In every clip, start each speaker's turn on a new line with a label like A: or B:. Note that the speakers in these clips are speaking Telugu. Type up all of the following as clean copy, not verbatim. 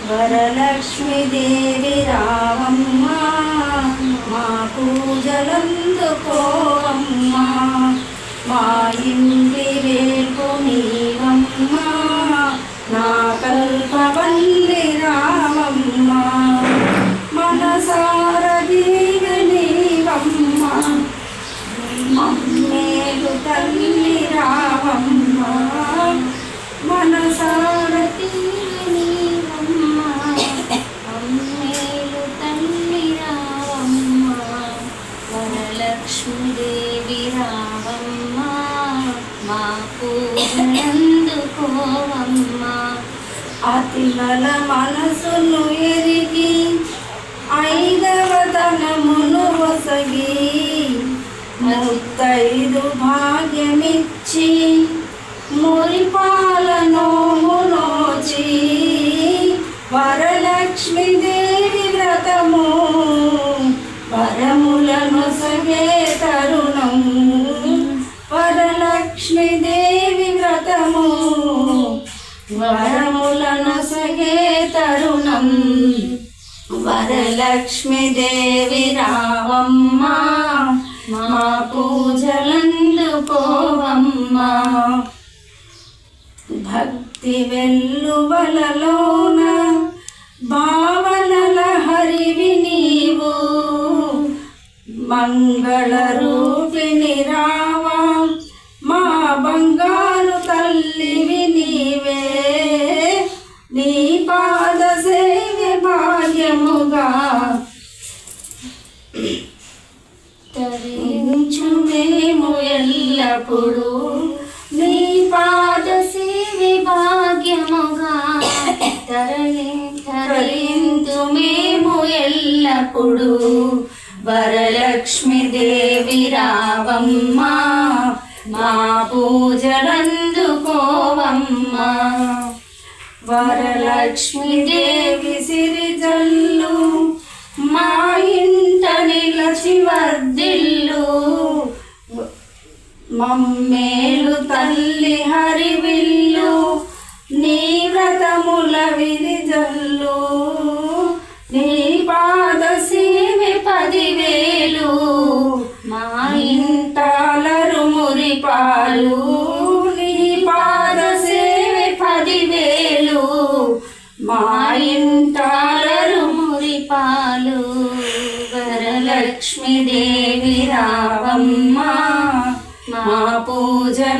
A: వరలక్ష్మీదేవి రావమ్మ మా పూజలందుకోవమ్మ మా ఇంటి వేల్పు నీవమ్మ నా కల్పవల్లి రావమ్మ మనసార దీవెనీవమ్మ మమ్మేలు తల్లి రావమ్మ మనసార దీవెనీవమ్మ మమ్మేలు తల్లి రావమ్మ వరలక్ష్మీదేవి రావమ్మ మా పూజలందుకోవమ్మ అతిమల మనసును ఎరిగి ఐదవతనమును వసగి ముత్తైదు భాగ్యమిచ్చి మురిపాలను నోచి వరలక్ష్మీదేవి వ్రతము వరములను సగే తరుణం వరలక్ష్మీదేవి వ్రతము వరములను సగే తరుణం వరలక్ష్మీదేవి రావమ్మ మా పూజలందుకోవమ్మ భక్తి వెల్లువలలోన భావనల హరివి నీవు మంగళ రూపిణి రావా మా బంగారు తల్లివి నీవే నీ పాద సేవ భాగ్యముగా తరించు మేము ఎల్లప్పుడు నీ పాద సేవ భాగ్యముగా తరించు మేము ఎల్లప్పుడు వరలక్ష్మీదేవి రావమ్మ మా పూజలందుకోవమ్మ వరలక్ష్మీదేవి సిరిజల్లు మా ఇంట నిలచి వర్ధిల్లు మమ్మేలు తల్లి హరివిల్లు నీ వ్రతముల విరిజల్లు నీ పాద సేవి 10,000 మా ఇంటాలరు మురిపాలు నీ పాద సేవి 10,000 మా ఇంటాలరు మురిపాలు వరలక్ష్మీదేవి రావమ్మ మా పూజలందుకోవమ్మ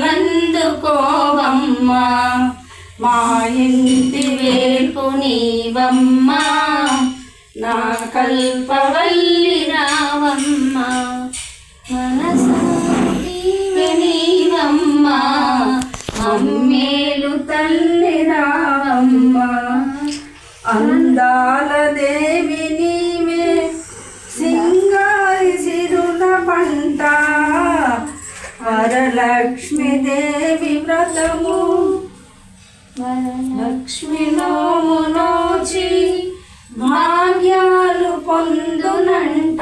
A: మా ఇంటి వేల్పు నీవమ్మ నా కల్పవల్లి రావమ్మ మనసీవమ్మ మమ్మేలు తల్లి రావమ్మ అందాల దేవి నీవే సింగారి సిరుల పంట వరలక్ష్మీదేవి వ్రతము వరలక్ష్మి నోము నోచి భాగ్యాలు పొందునంట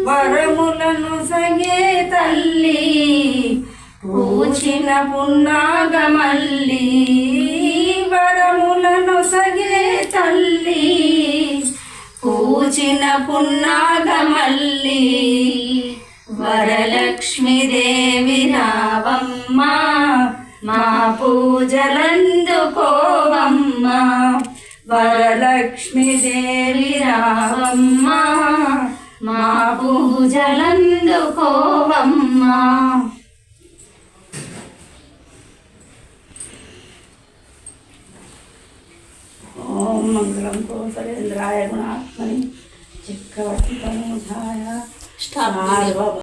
A: వరములను సగే తల్లి పూచిన పున్నాగమల్లి వరములను సగే తల్లి పూచిన పున్నాగమల్లి వరలక్ష్మీదేవి రావమ్మ మా పూజలందుకోవమ్మ వరలక్ష్మీదేవి రావమ్మ మా పూజలందుకోవమ్మ ఓం మంగళం కోసలేంద్రాయ గుణాత్మని చక్రవర్తి తనూజాయ